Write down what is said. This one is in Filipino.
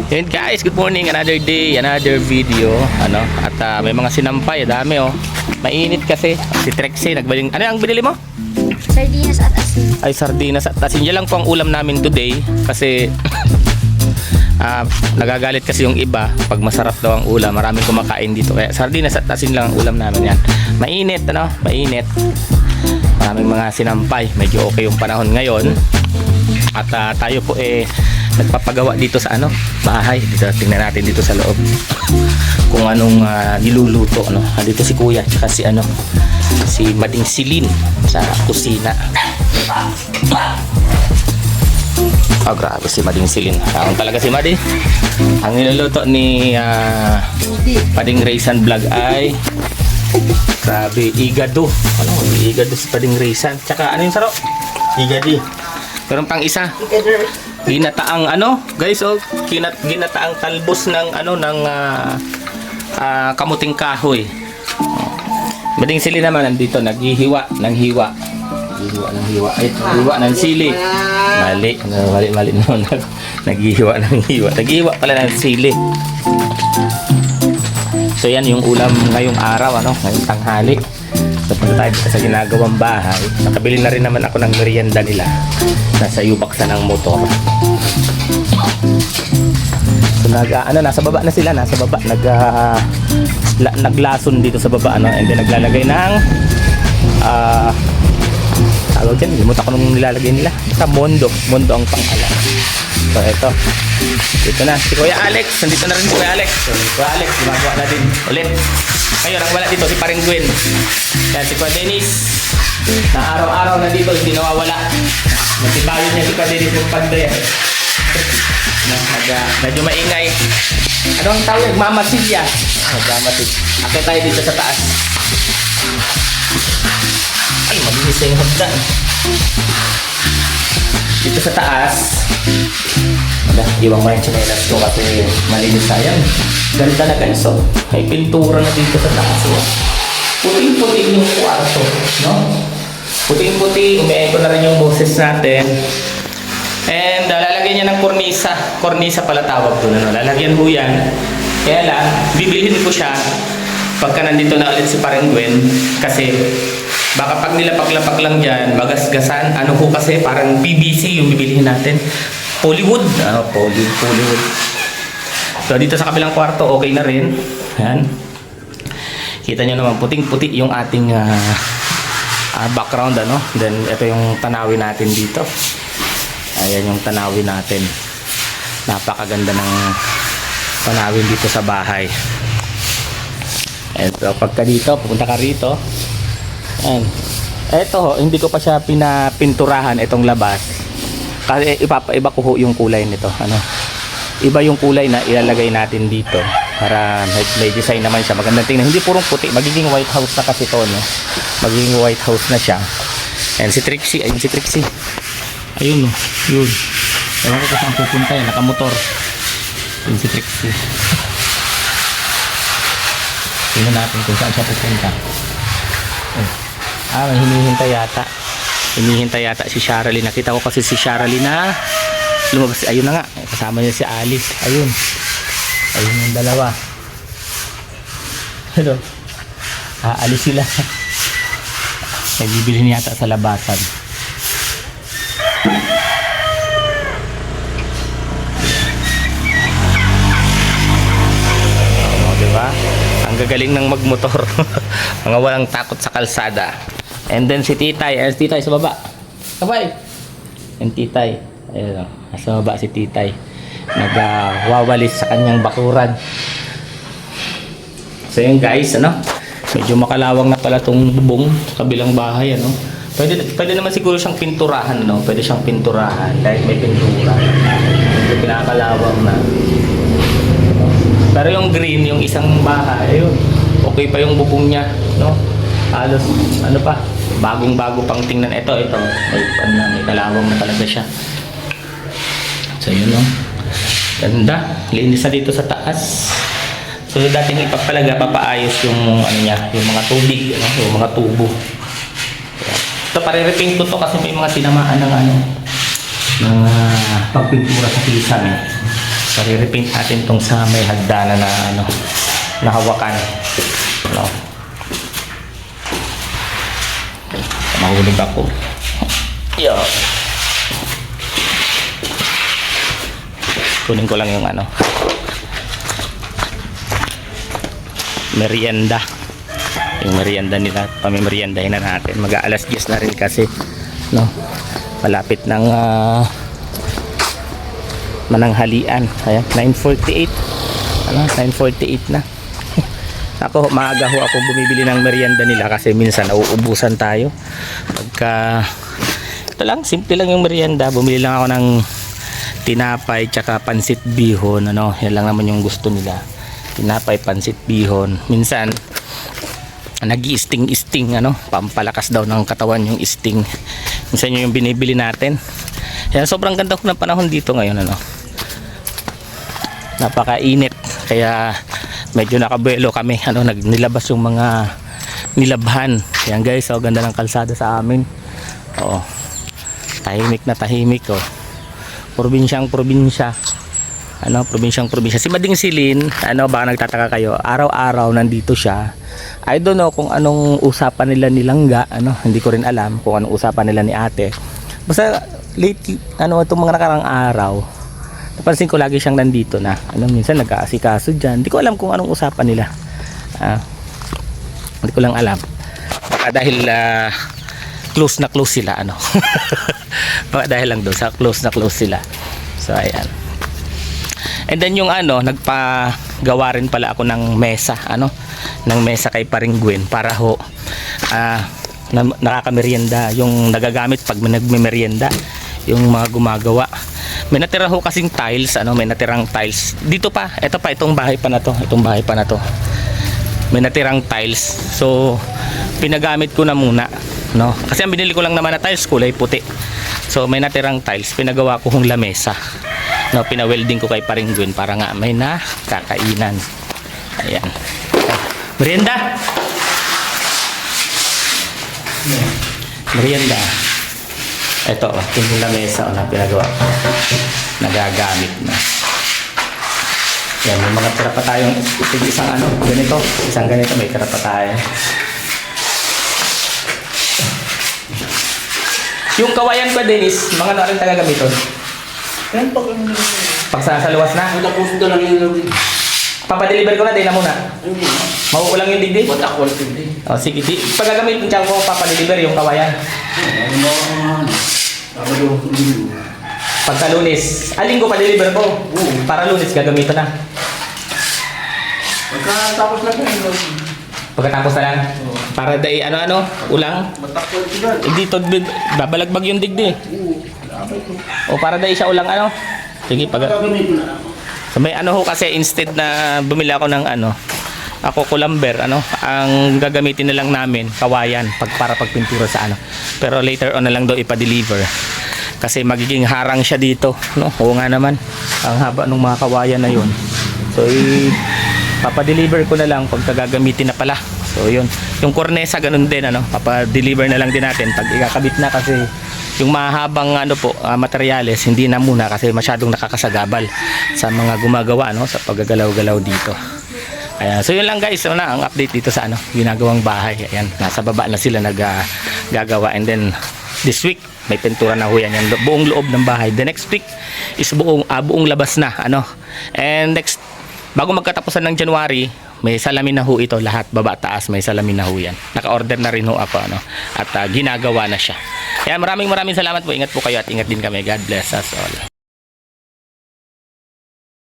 Yun guys, good morning, another day, another video. At may mga sinampay, dami oh. Mainit kasi. Si Trexie nagbaling. Ano ang binili mo? Sardinas at asin. Ay, sardinas at asin. Yan lang po ang ulam namin today kasi nagagalit kasi yung iba pag masarap daw ang ulam. Maraming kumakain dito. Kaya sardinas at asin lang ang ulam namin yan. Mainit, mainit. Maraming mga sinampay. Medyo okay yung panahon ngayon. At tayo po nagpapagawa dito sa bahay. Dito, tingnan natin dito sa loob kung anong niluluto. Dito si Kuya tsaka si Mading Silin sa kusina. Grabe si Mading Silin. Ang talaga si Mading. Ang niluluto ni Pading Raysan Vlog ay grabe, igado. Igado si Pading Raysan. Tsaka ano yung saro? Igadi. Meron pang isa. Ginataang guys, ginataang talbos ng kamuting kahoy. Mading Sili naman nandito naghihiwa ng hiwa. Hiwa ng sili. Mali naman. Naghihiwa ng hiwa. Naghihiwa pala ng sili. So yan yung ulam ngayong araw, ngayong tanghali. So punta tayo sa ginagawang bahay. Nakabili na rin naman ako ng merienda nila. Nasa yubaksan ng motor. So nasa baba na sila, nasa baba naglason dito sa baba and then naglalagay ng tawag dyan, limutan ko nung nilalagay nila sa mondo ang pangalan. So dito na si Kuya Alex, nandito na rin si Kuya Alex. So Kuya Alex, gumagawa na din ulit. Ngayon ang wala dito si Paring Gwen. Kaya si Kuya Dennis na araw-araw na dito hindi nawawala. Natibayo niya si Kuya Dennis ng panday. Medyo maingay. Ano ang tawag? Mamasilya. Magmamasil. Akit tayo dito sa taas. Ay, malinis na yung hagdan. Dito sa taas. Iwang mo yung chinelas ko kasi malinis sayang. Ganda na guys. May pintura na dito sa taas. Puting-puting yung kwarto. Puting-puting. Umieko na rin yung boses natin. And lalagyan niya ng kornisa. Kornisa pala tawag doon. Lalagyan ho yan. Kaya lang, bibilhin ko siya pagka nandito na ulit si Paring Gwen. Kasi baka pag nilapak-lapak lang dyan, magasgasan. Kasi parang PVC yung bibilhin natin. Polywood. Polywood. So dito sa kabilang kwarto, okay na rin. Yan. Kita nyo naman, puting-puti yung ating background. Then ito yung tanawin natin dito. Ayan yung tanawin natin. Napakaganda ng tanawin dito sa bahay. Ito, pagka dito, pupunta ka rito. Ayan. Ito, hindi ko pa siya pinapinturahan itong labas. Kasi iba ko yung kulay nito. Iba yung kulay na ilalagay natin dito. Para may design naman siya. Magandang tingnan. Hindi purong puti. Magiging white house na kasi ito. Magiging white house na siya. Ayan si Trixie. Ayun si Trixie. Ayun yun. Ewan ko kung saan pupunta yan. Nakamotor. Yun si Trixie. Tingnan natin kung saan siya pupunta. May hinihintay yata. Hinihintay yata si Sharalee. Nakita ko kasi si Sharalee na lumabas. Ayun na nga. Kasama niya si Alice. Ayun yung dalawa. Aalis sila. Nagbibili niya yata sa labasan. Diba? Ang gagaling ng magmotor. Mga walang takot sa kalsada. And then si Titay. Ayan si Titay sa baba. Kabay! And Titay. Ayan, sa baba si Titay. Nagwawalis sa kanyang bakuran. So yun guys, medyo makalawang na pala itong bubong sa kabilang bahay. Pwede naman siguro siyang pinturahan. Pwede siyang pinturahan dahil may pintura. Medyo pinakalawang na. Pero yung green, yung isang bahay, ayun, okay pa yung bubong niya, halos, bagong-bago pang tingnan. Ito, may kalawang na talaga siya. So yun, ganda, linis na dito sa taas. So dating papaayos yung yung mga tubig, yung mga tubo. Ito, pare-repaint ko to kasi may mga tinamaan ng pagpintura sa kisame. So, re-repaint natin tong sa may hagdanan na ano, na hawakan. Ano? Mahulog ako. Yo. Kunin ko lang yung ano, merienda. Yung merienda nila, pamimeriendahin na natin. Mag-aalas 10 na rin kasi, no? Malapit ng mananghalian. Ayan, 9:48. Ano, 9:48 na. Ako, maaga ho ako bumibili ng merienda nila kasi minsan nauubusan tayo. Pagka ito lang, simple lang yung merienda. Bumili lang ako ng tinapay tsaka pansit bihon, ano. Yan lang naman yung gusto nila. Tinapay, pansit bihon. Minsan nag-i-sting, ano, pampalakas daw ng katawan yung sting. Minsan yun yung binibili natin. Kaya sobrang ganda ko ng panahon dito ngayon, ano. Napakainit, kaya medyo nakabuelo kami, ano, nilabas yung mga nilabhan. Yan guys, so ganda ng kalsada sa amin. Oo, tahimik na tahimik, oh. Probinsyang probinsya, ano, probinsyang probinsya. Si Mading Silin, ano, baka nagtataka kayo, araw-araw nandito siya. I don't know kung anong usapan nila ni Langga, ano, hindi ko rin alam kung anong usapan nila ni ate. Basta late, ano, itong mga nakarang araw, napansin ko lagi siyang nandito na, ano, minsan nag-aasikaso dyan. Hindi ko alam kung anong usapan nila. Hindi ko lang alam. Baka dahil close na close sila, ano. Baka dahil lang doon sa close na close sila. So ayan. And then yung ano, nagpagawa rin pala ako ng mesa, ano, ng mesa kay Paring Gwen para ho nakakamerienda yung nagagamit pag nagme-merienda, yung mga gumagawa. May natira ho kasing tiles, ano, may natirang tiles. Dito pa, ito pa, itong bahay pa na to, itong bahay pa na to. May natirang tiles. So, pinagamit ko na muna, no? Kasi ang binili ko lang naman na tiles, kulay puti. So, may natirang tiles, pinagawa ko hong lamesa. No, pina-welding ko kay Paring Gwen para nga may nakakainan. Ayan. Merienda. Merienda. Ito, yung lamesa na pinagawa ko. Nagagamit na. Yan, may mga tira pa tayong isang ano, ganito. Isang ganito, may tira pa tayo. Yung kawayan pa, Dennis, mga ano rin tagagamiton? Yan pag ano na. Pag sa luwas na? Matapos ko lang yung lobby. Papadeliver ko na, din na muna. Hindi. Mauulang yung digdig? Matakwal hindi. O, sige. Pag gagamitin siya ko, papadeliver yung kawayan. Ano mo ano? Sabado, linggo. Pagka Lunes. Linggo pa deliver ko. Oo. Para Lunes gagamitin na. Pagkatapos lang yan. Pagkatapos na lang. Oo. Para day ano-ano, ulang. Matakwal sila. Dito babalagbag yung digdi. Oo. Labay ko. O para day siya ulang ano. Sige, Gagamitin na ako. so, may ano ho kasi instead na bumili ako ng ano, ako kulamber, ano, ang gagamitin na lang namin kawayan para pagpintura sa ano. Pero later on na lang daw ipa-deliver. Kasi magiging harang siya dito, no? Oo nga naman. Ang haba ng mga kawayan na 'yon. So papa-deliver ko na lang pagka gagamitin na pala. So 'yun. Yung kornesa ganun din, ano, papa-deliver na lang din natin pag ikakabit na kasi yung mahabang ano po, materyales hindi na muna kasi masyadong nakakasagabal sa mga gumagawa, no, sa paggagalaw-galaw dito. Ayan. So yun lang guys, ano na ang update dito sa ano, ginagawang bahay. Ayan, nasa baba na sila gagawa, and then this week may pintura na ho yan, yung buong loob ng bahay. The next week is buong labas na, ano. And next, bago magkatapusan ng January, may salamin na ho ito, lahat baba taas may salamin na ho yan. Naka-order na rin ho ako, ano, at ginagawa na siya. Ayan, maraming salamat po. Ingat po kayo at ingat din kami. God bless us all.